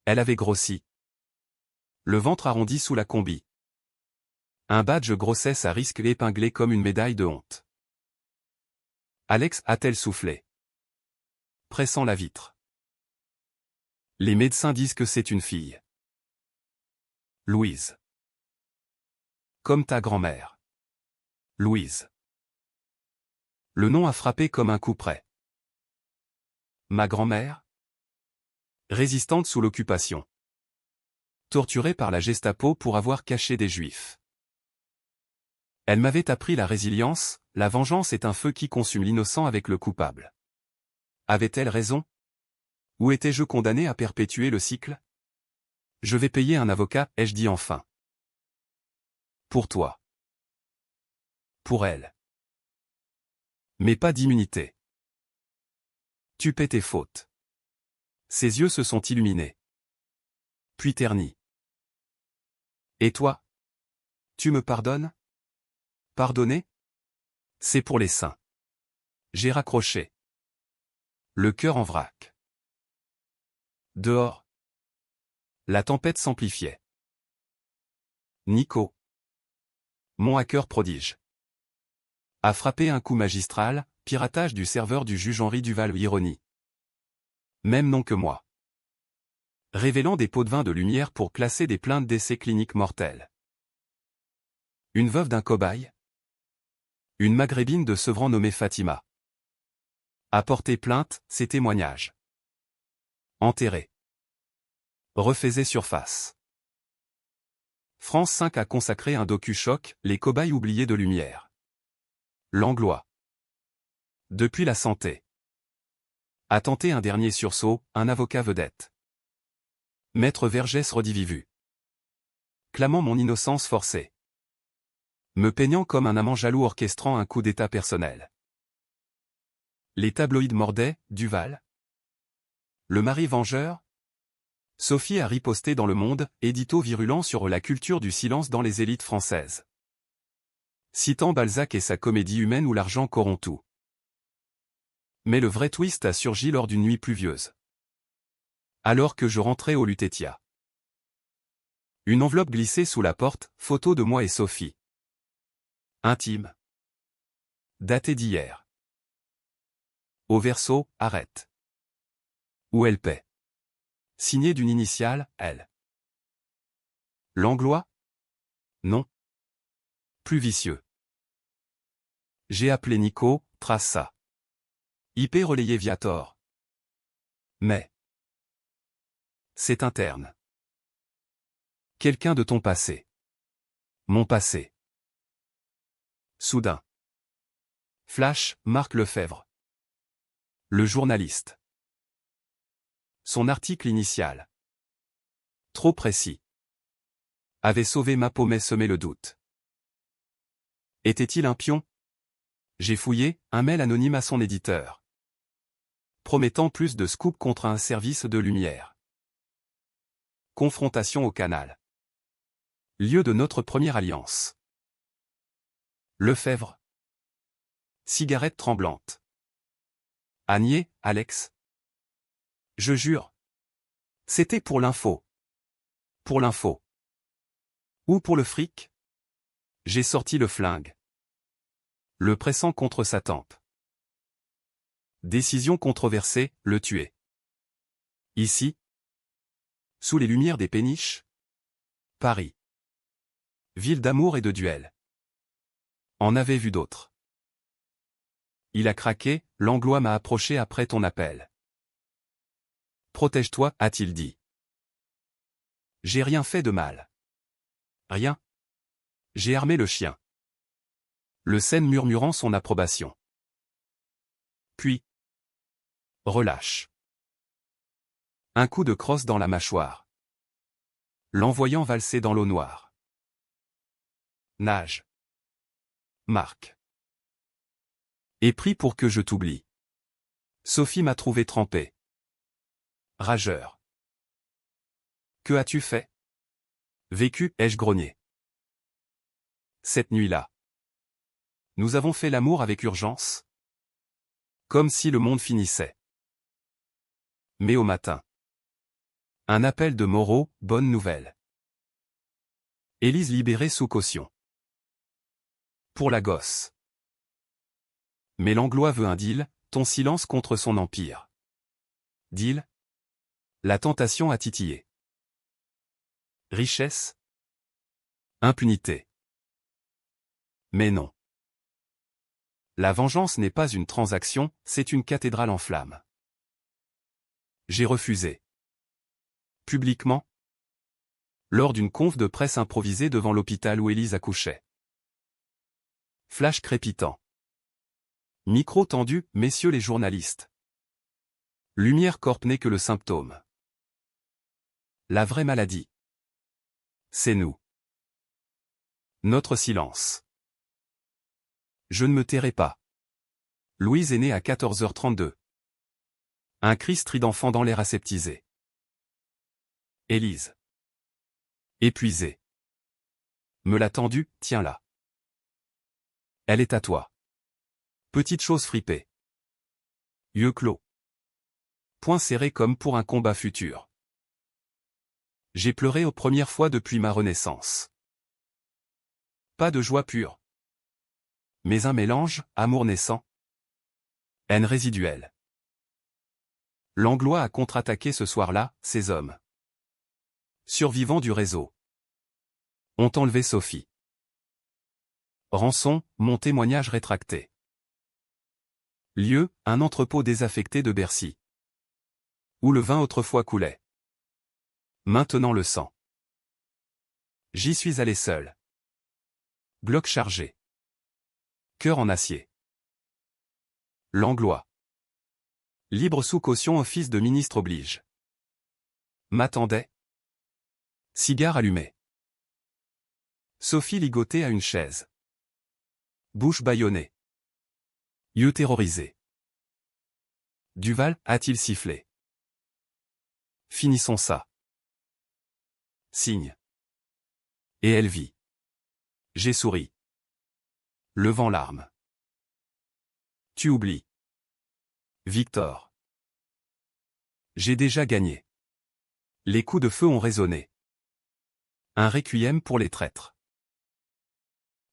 Elle avait grossi. Le ventre arrondi sous la combi. Un badge grossesse à risque épinglé comme une médaille de honte. Alex a-t-elle soufflé? Pressant la vitre. Les médecins disent que c'est une fille. Louise. Comme ta grand-mère. Louise. Le nom a frappé comme un coup près. Ma grand-mère? Résistante sous l'occupation. Torturée par la Gestapo pour avoir caché des Juifs. Elle m'avait appris la résilience, la vengeance est un feu qui consume l'innocent avec le coupable. Avait-elle raison? Ou étais-je condamné à perpétuer le cycle? Je vais payer un avocat, ai-je dit enfin. Pour toi. Pour elle. Mais pas d'immunité. Tu paies tes fautes. Ses yeux se sont illuminés. Puis ternis. Et toi? Tu me pardonnes? Pardonner? C'est pour les saints. J'ai raccroché. Le cœur en vrac. Dehors. La tempête s'amplifiait. Nico. Mon hacker prodige. A frappé un coup magistral, piratage du serveur du juge Henri Duval ironie. Même nom que moi. Révélant des pots de vin de lumière pour classer des plaintes d'essais cliniques mortels. Une veuve d'un cobaye? Une maghrébine de Sevran nommée Fatima. A porté plainte, ses témoignages. Enterré. Refaisait surface. France 5 a consacré un docu-choc, les cobayes oubliés de lumière. Langlois. Depuis la santé. A tenté un dernier sursaut, un avocat vedette. Maître Vergès redivivu. Clamant mon innocence forcée. Me peignant comme un amant jaloux orchestrant un coup d'état personnel. Les tabloïds mordaient, Duval. Le mari vengeur? Sophie a riposté dans Le Monde, édito virulent sur la culture du silence dans les élites françaises. Citant Balzac et sa comédie humaine où l'argent corrompt tout. Mais le vrai twist a surgi lors d'une nuit pluvieuse. Alors que je rentrais au Lutetia. Une enveloppe glissée sous la porte, photo de moi et Sophie. Intime. Datée d'hier. Au verso, arrête. Où elle paie. Signé d'une initiale, elle. Langlois? Non. Plus vicieux. J'ai appelé Nico, trace ça. IP relayé Viator. Mais. C'est interne. Quelqu'un de ton passé. Mon passé. Soudain. Flash, Marc Lefebvre. Le journaliste. Son article initial. Trop précis. Avait sauvé ma peau mais semé le doute. Était-il un pion? J'ai fouillé, un mail anonyme à son éditeur. Promettant plus de scoop contre un service de lumière. Confrontation au canal. Lieu de notre première alliance. Lefebvre. Cigarette tremblante. Agnier, Alex. Je jure. C'était pour l'info. Pour l'info. Ou pour le fric? J'ai sorti le flingue. Le pressant contre sa tempe. Décision controversée, le tuer. Ici. Sous les lumières des péniches. Paris. Ville d'amour et de duel. En avait vu d'autres. Il a craqué, Langlois m'a approché après ton appel. Protège-toi, a-t-il dit. J'ai rien fait de mal. Rien. J'ai armé le chien. Le scène murmurant son approbation. Puis. Relâche. Un coup de crosse dans la mâchoire. L'envoyant valser dans l'eau noire. Nage. Marc. Et prie pour que je t'oublie. Sophie m'a trouvé trempé. Rageur. Que as-tu fait? Vécu, ai-je grogné. Cette nuit-là. Nous avons fait l'amour avec urgence. Comme si le monde finissait. Mais au matin. Un appel de Moreau, bonne nouvelle. Élise libérée sous caution. Pour la gosse. Mais Langlois veut un deal, ton silence contre son empire. Deal? La tentation a titillé. Richesse? Impunité. Mais non. La vengeance n'est pas une transaction, c'est une cathédrale en flammes. J'ai refusé. Publiquement? Lors d'une conf de presse improvisée devant l'hôpital où Élise accouchait. Flash crépitant. Micro tendu, messieurs les journalistes. Lumière corp n'est que le symptôme. La vraie maladie. C'est nous. Notre silence. Je ne me tairai pas. Louise est née à 14h32. Un cri strident fendant l'air aseptisé. Élise. Épuisée. Me l'a tendue, tiens-la. Elle est à toi. Petite chose fripée. Yeux clos. Poings serrés comme pour un combat futur. J'ai pleuré aux premières fois depuis ma renaissance. Pas de joie pure. Mais un mélange, amour naissant. Haine résiduelle. Langlois a contre-attaqué ce soir-là, ces hommes. Survivants du réseau. Ont enlevé Sophie. Rançon, mon témoignage rétracté. Lieu, un entrepôt désaffecté de Bercy. Où le vin autrefois coulait. Maintenant le sang. J'y suis allé seul. Glock chargé. Cœur en acier. Langlois. Libre sous caution, office de ministre oblige. M'attendait. Cigare allumé. Sophie ligotée à une chaise. Bouche bâillonnée. Yeux terrorisés. Duval, a-t-il sifflé? Finissons ça. Signe. Et elle vit. J'ai souri. Levant l'arme. Tu oublies. Victor. J'ai déjà gagné. Les coups de feu ont résonné. Un requiem pour les traîtres.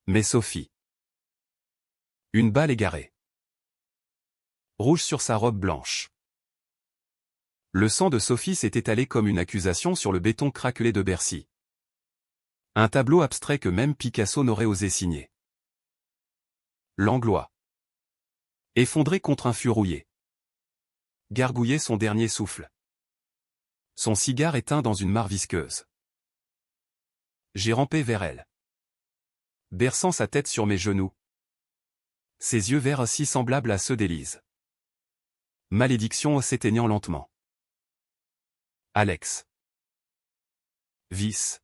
Mais Sophie. Une balle égarée. Rouge sur sa robe blanche. Le sang de Sophie s'est étalé comme une accusation sur le béton craquelé de Bercy. Un tableau abstrait que même Picasso n'aurait osé signer. Langlois. Effondré contre un fût rouillé. Gargouillait son dernier souffle. Son cigare éteint dans une mare visqueuse. J'ai rampé vers elle. Berçant sa tête sur mes genoux. Ses yeux verts si semblables à ceux d'Élise. Malédiction s'éteignant lentement. Alex. Vice.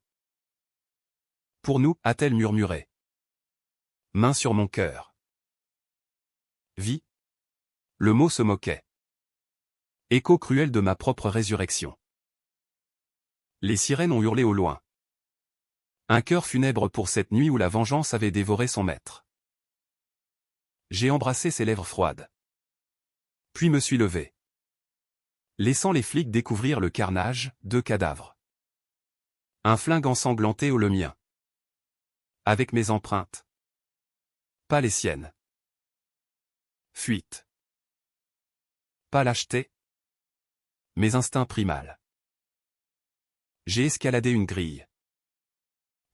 Pour nous, a-t-elle murmuré. Main sur mon cœur. Vie. Le mot se moquait. Écho cruel de ma propre résurrection. Les sirènes ont hurlé au loin. Un cœur funèbre pour cette nuit où la vengeance avait dévoré son maître. J'ai embrassé ses lèvres froides. Puis me suis levé. Laissant les flics découvrir le carnage, 2 cadavres. Un flingue ensanglanté au le mien. Avec mes empreintes. Pas les siennes. Fuite. Pas lâcheté. Mes instincts primals. J'ai escaladé une grille.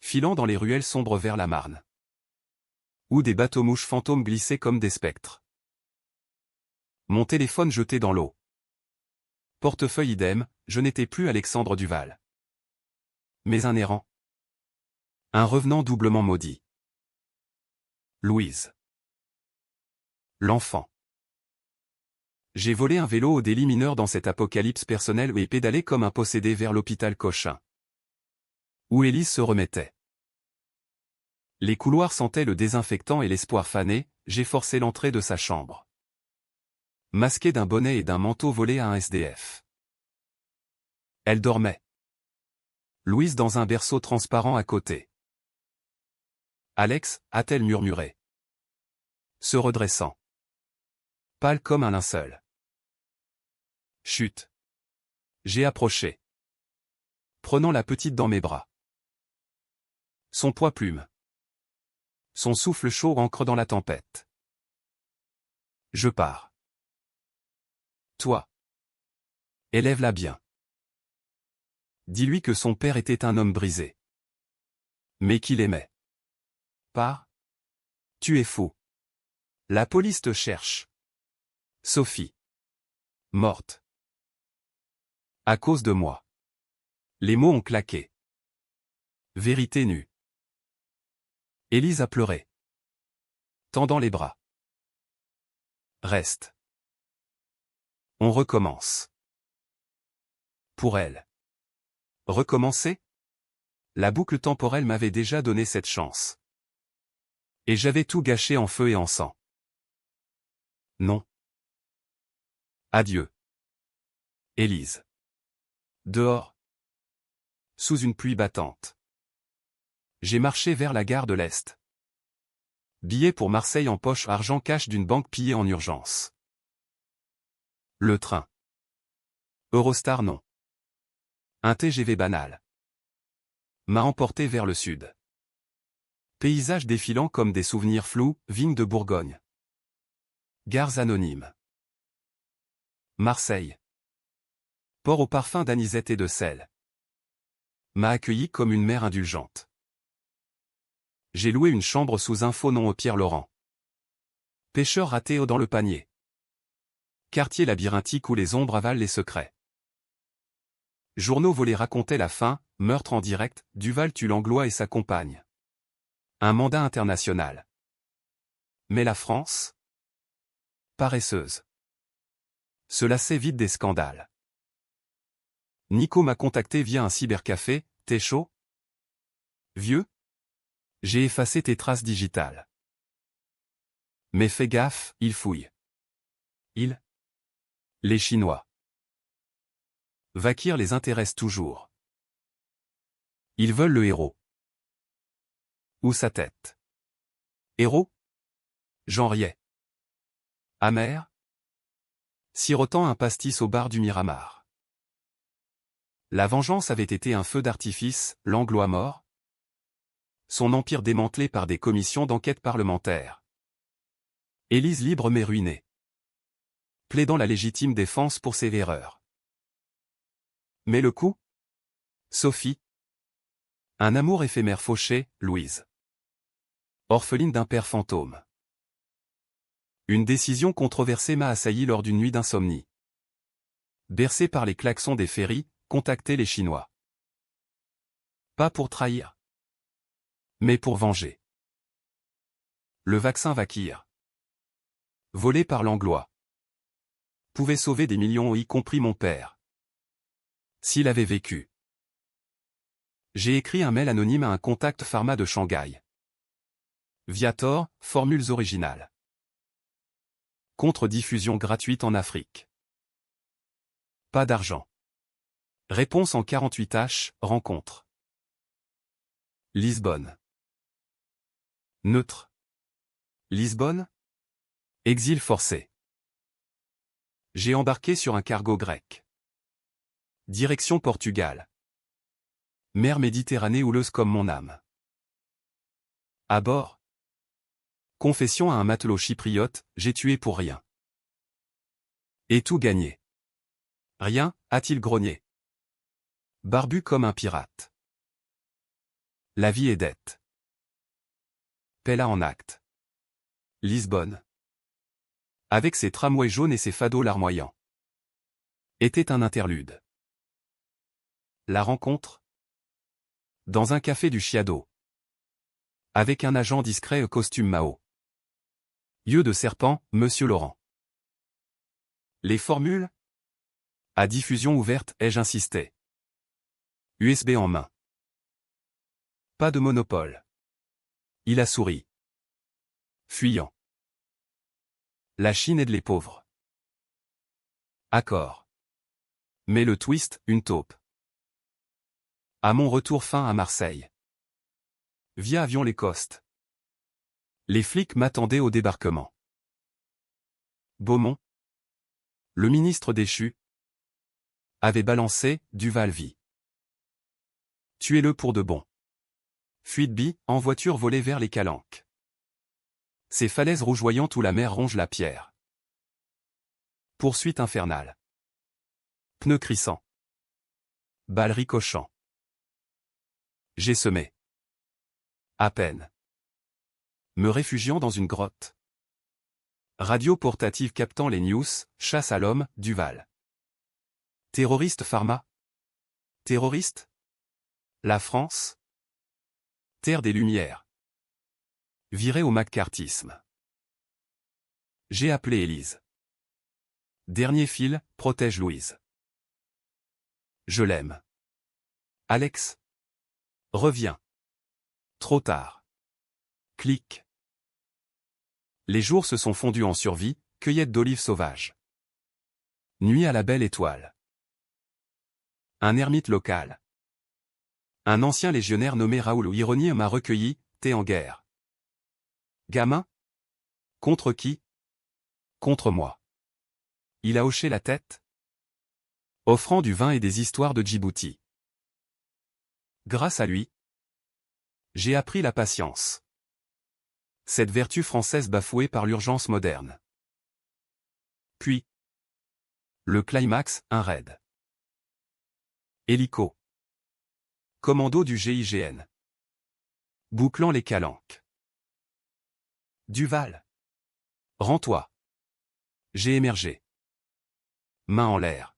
Filant dans les ruelles sombres vers la Marne. Où des bateaux-mouches fantômes glissaient comme des spectres. Mon téléphone jeté dans l'eau. Portefeuille idem, je n'étais plus Alexandre Duval. Mais un errant. Un revenant doublement maudit. Louise. L'enfant. J'ai volé un vélo au délit mineur dans cet apocalypse personnel et pédalé comme un possédé vers l'hôpital Cochin. Où Élise se remettait. Les couloirs sentaient le désinfectant et l'espoir fané, j'ai forcé l'entrée de sa chambre. Masquée d'un bonnet et d'un manteau volé à un SDF. Elle dormait. Louise dans un berceau transparent à côté. Alex, a-t-elle murmuré. Se redressant. Pâle comme un linceul. Chut. J'ai approché. Prenant la petite dans mes bras. Son poids plume. Son souffle chaud ancre dans la tempête. Je pars. Toi. Élève-la bien. Dis-lui que son père était un homme brisé. Mais qu'il aimait. Pars. Tu es fou. La police te cherche. Sophie. Morte. À cause de moi. Les mots ont claqué. Vérité nue. Élise a pleuré. Tendant les bras. Reste. On recommence. Pour elle. Recommencer? La boucle temporelle m'avait déjà donné cette chance. Et j'avais tout gâché en feu et en sang. Non. Adieu. Élise. Dehors. Sous une pluie battante. J'ai marché vers la gare de l'Est. Billet pour Marseille en poche, argent cash d'une banque pillée en urgence. Le train. Eurostar non. Un TGV banal. M'a emporté vers le sud. Paysages défilant comme des souvenirs flous, vignes de Bourgogne. Gares anonymes. Marseille. Port au parfum d'anisette et de sel. M'a accueilli comme une mère indulgente. J'ai loué une chambre sous un faux nom au Pierre-Laurent. Pêcheur raté dans le panier. Quartier labyrinthique où les ombres avalent les secrets. Journaux volés racontaient la fin, meurtre en direct, Duval tue Langlois et sa compagne. Un mandat international. Mais la France? Paresseuse. Se lassait vite des scandales. Nico m'a contacté via un cybercafé, t'es chaud? Vieux? J'ai effacé tes traces digitales. Mais fais gaffe, ils fouillent. Ils? Les Chinois. Vakir les intéresse toujours. Ils veulent le héros. Ou sa tête. Héros? J'en riais. Amer? Sirotant un pastis au bar du Miramar. La vengeance avait été un feu d'artifice, Langlois mort. Son empire démantelé par des commissions d'enquête parlementaire. Élise libre mais ruinée. Plaidant la légitime défense pour ses erreurs. Mais le coup? Sophie. Un amour éphémère fauché, Louise. Orpheline d'un père fantôme. Une décision controversée m'a assailli lors d'une nuit d'insomnie. Bercé par les klaxons des ferries, contacter les Chinois. Pas pour trahir. Mais pour venger. Le vaccin Vakir. Volé par Langlois. Pouvait sauver des millions y compris mon père. S'il avait vécu. J'ai écrit un mail anonyme à un contact pharma de Shanghai. Viator, formules originales. Contre-diffusion gratuite en Afrique. Pas d'argent. Réponse en 48H, rencontre. Lisbonne. Neutre. Lisbonne? Exil forcé. J'ai embarqué sur un cargo grec. Direction Portugal. Mer Méditerranée houleuse comme mon âme. À bord. Confession à un matelot chypriote, j'ai tué pour rien. Et tout gagné. Rien, a-t-il grogné. Barbu comme un pirate. La vie est dette. Pella en acte. Lisbonne. Avec ses tramways jaunes et ses fados larmoyants. Était un interlude. La rencontre. Dans un café du Chiado. Avec un agent discret au costume Mao. Yeux de serpent, Monsieur Laurent. Les formules? À diffusion ouverte, ai-je insisté. USB en main. Pas de monopole. Il a souri. Fuyant. La Chine aide les pauvres. Accord. Mais le twist, une taupe. À mon retour fin à Marseille. Via avion les costes. Les flics m'attendaient au débarquement. Beaumont. Le ministre déchu. Avait balancé, Duval vie. Tuez-le pour de bon. Fuite bi, en voiture volée vers les Calanques. Ces falaises rougeoyantes où la mer ronge la pierre. Poursuite infernale. Pneus crissants. Balles ricochant. J'ai semé. À peine. Me réfugiant dans une grotte. Radio portative captant les news, chasse à l'homme, Duval. Terroriste pharma. Terroriste? La France? Terre des Lumières. Viré au maccarthisme. J'ai appelé Élise. Dernier fil, protège Louise. Je l'aime. Alex. Reviens. Trop tard. Clic. Les jours se sont fondus en survie, cueillette d'olives sauvages. Nuit à la belle étoile. Un ermite local. Un ancien légionnaire nommé Raoul ou Ironie m'a recueilli, t'es en guerre. Gamin? Contre qui? Contre moi. Il a hoché la tête. Offrant du vin et des histoires de Djibouti. Grâce à lui, j'ai appris la patience. Cette vertu française bafouée par l'urgence moderne. Puis, le climax, un raid. Hélico. Commando du GIGN. Bouclant les Calanques. Duval. Rends-toi. J'ai émergé. Main en l'air.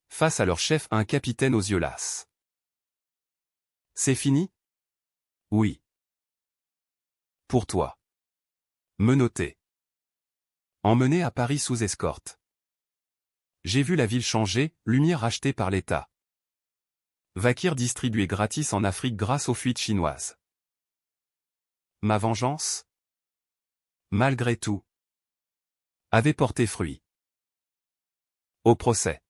Face à leur chef, un capitaine aux yeux lasses. C'est fini? Oui. Pour toi. Menotté. Emmené à Paris sous escorte. J'ai vu la ville changer, lumière rachetée par l'État. Vakir distribué gratis en Afrique grâce aux fuites chinoises. Ma vengeance? Malgré tout. Avait porté fruit. Au procès.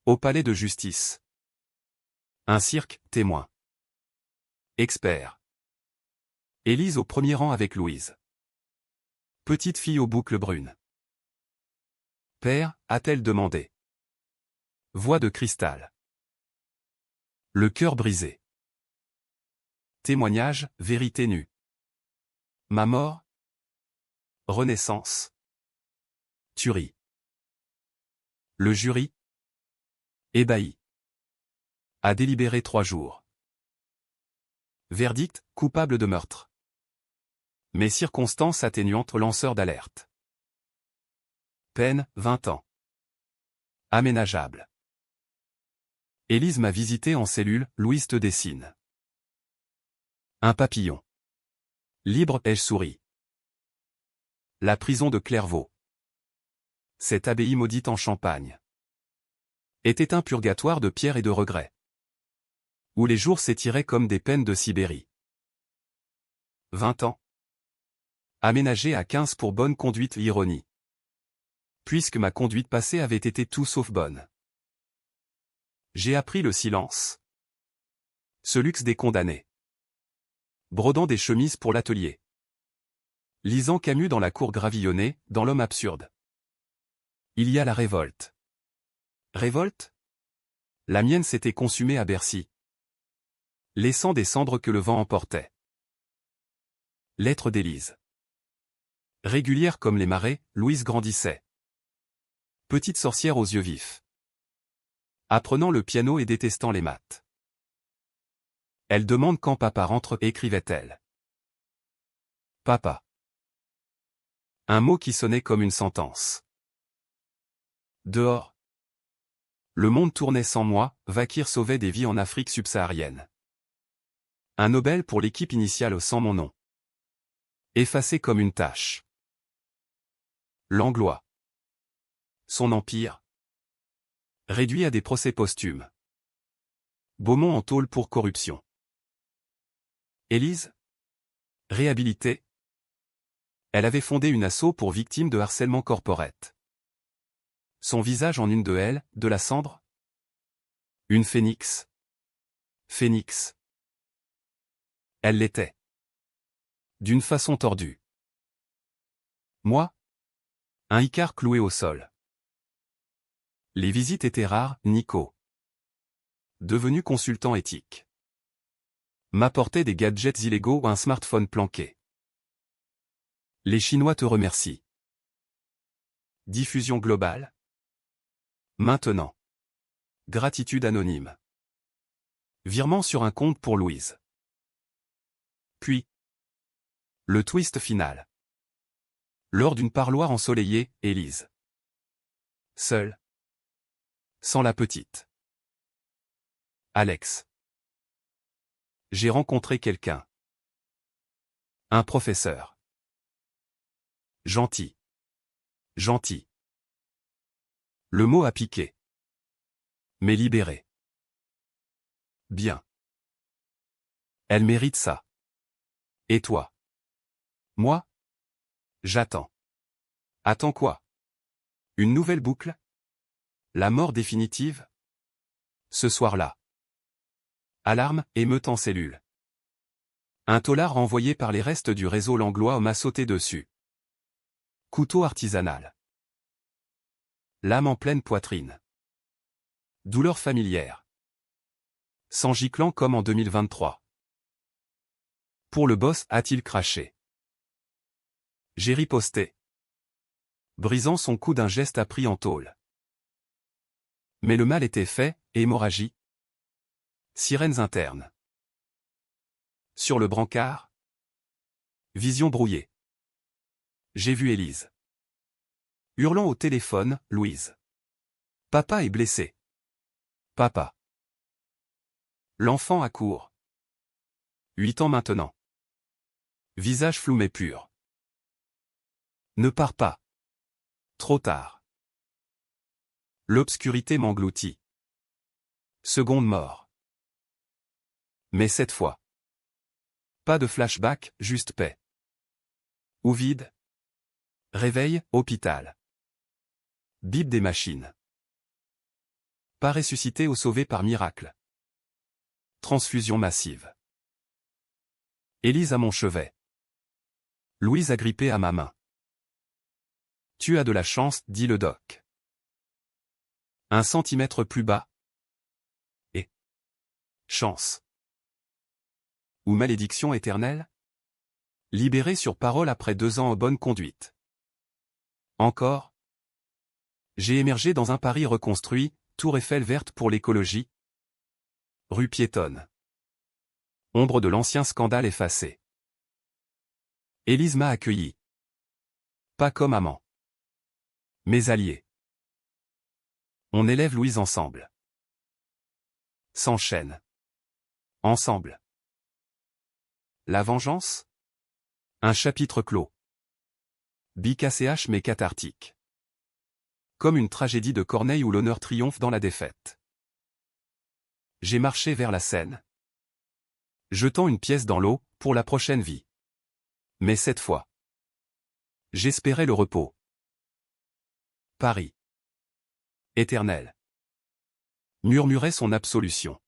Au palais de justice. Un cirque, témoin. Expert. Élise au premier rang avec Louise. Petite fille aux boucles brunes. Père, a-t-elle demandé. Voix de cristal. Le cœur brisé. Témoignage, vérité nue. Ma mort? Renaissance. Tuerie. Le jury? Ébahi. A délibéré 3 jours. Verdict, coupable de meurtre. Mais circonstances atténuantes lanceur d'alerte. Peine, 20 ans. Aménageable. Élise m'a visité en cellule, Louise te dessine. Un papillon. Libre, ai-je souri. La prison de Clairvaux. Cette abbaye maudite en Champagne. Était un purgatoire de pierre et de regrets. Où les jours s'étiraient comme des peines de Sibérie. 20 ans. Aménagé à 15 pour bonne conduite ironie. Puisque ma conduite passée avait été tout sauf bonne. J'ai appris le silence. Ce luxe des condamnés. Brodant des chemises pour l'atelier. Lisant Camus dans la cour gravillonnée, dans L'homme absurde. Il y a la révolte. Révolte? La mienne s'était consumée à Bercy. Laissant des cendres que le vent emportait. Lettre d'Élise. Régulière comme les marées, Louise grandissait. Petite sorcière aux yeux vifs. Apprenant le piano et détestant les maths. Elle demande quand papa rentre, écrivait-elle. Papa. Un mot qui sonnait comme une sentence. Dehors. Le monde tournait sans moi, Vakir sauvait des vies en Afrique subsaharienne. Un Nobel pour l'équipe initiale sans mon nom. Effacé comme une tache. Langlois. Son empire. Réduit à des procès posthumes. Beaumont en tôle pour corruption. Élise. Réhabilitée. Elle avait fondé une asso pour victimes de harcèlement corporate. Son visage en une de elles, de la cendre. Une phénix. Phénix. Elle l'était. D'une façon tordue. Moi. Un icare cloué au sol. Les visites étaient rares, Nico. Devenu consultant éthique. M'apportait des gadgets illégaux ou un smartphone planqué. Les Chinois te remercient. Diffusion globale. Maintenant. Gratitude anonyme. Virement sur un compte pour Louise. Puis. Le twist final. Lors d'une parloire ensoleillée, Élise. Seule. Sans la petite. Alex. J'ai rencontré quelqu'un. Un professeur. Gentil. Gentil. Le mot a piqué. Mais libéré. Bien. Elle mérite ça. Et toi? Moi? J'attends. Attends quoi? Une nouvelle boucle? La mort définitive? Ce soir-là. Alarme, émeute en cellule. Un taulard renvoyé par les restes du réseau Langlois m'a sauté dessus. Couteau artisanal. Lame en pleine poitrine. Douleur familière. Sang giclant comme en 2023. Pour le boss, a-t-il craché? J'ai riposté. Brisant son cou d'un geste appris en tôle. Mais le mal était fait, hémorragie. Sirènes internes. Sur le brancard. Vision brouillée. J'ai vu Élise. Hurlant au téléphone, Louise. Papa est blessé. Papa. L'enfant accourt. 8 ans maintenant. Visage flou mais pur. Ne pars pas. Trop tard. L'obscurité m'engloutit. Seconde mort. Mais cette fois. Pas de flashback, juste paix. Ou vide. Réveil, hôpital. Bip des machines. Pas ressuscité ou sauvé par miracle. Transfusion massive. Élise à mon chevet. Louise agrippée à ma main. Tu as de la chance, dit le doc. 1 centimètre plus bas. Et. Chance. Ou malédiction éternelle? Libéré sur parole après 2 ans en bonne conduite. Encore. J'ai émergé dans un Paris reconstruit, Tour Eiffel verte pour l'écologie. Rue piétonne. Ombre de l'ancien scandale effacé. Élise m'a accueilli. Pas comme amant. Mais allié. On élève Louise ensemble. S'enchaîne. Ensemble. La vengeance? Un chapitre clos. BKCH mais cathartique. Comme une tragédie de Corneille où l'honneur triomphe dans la défaite. J'ai marché vers la Seine. Jetant une pièce dans l'eau, pour la prochaine vie. Mais cette fois. J'espérais le repos. Paris. Éternel. Murmurait son absolution.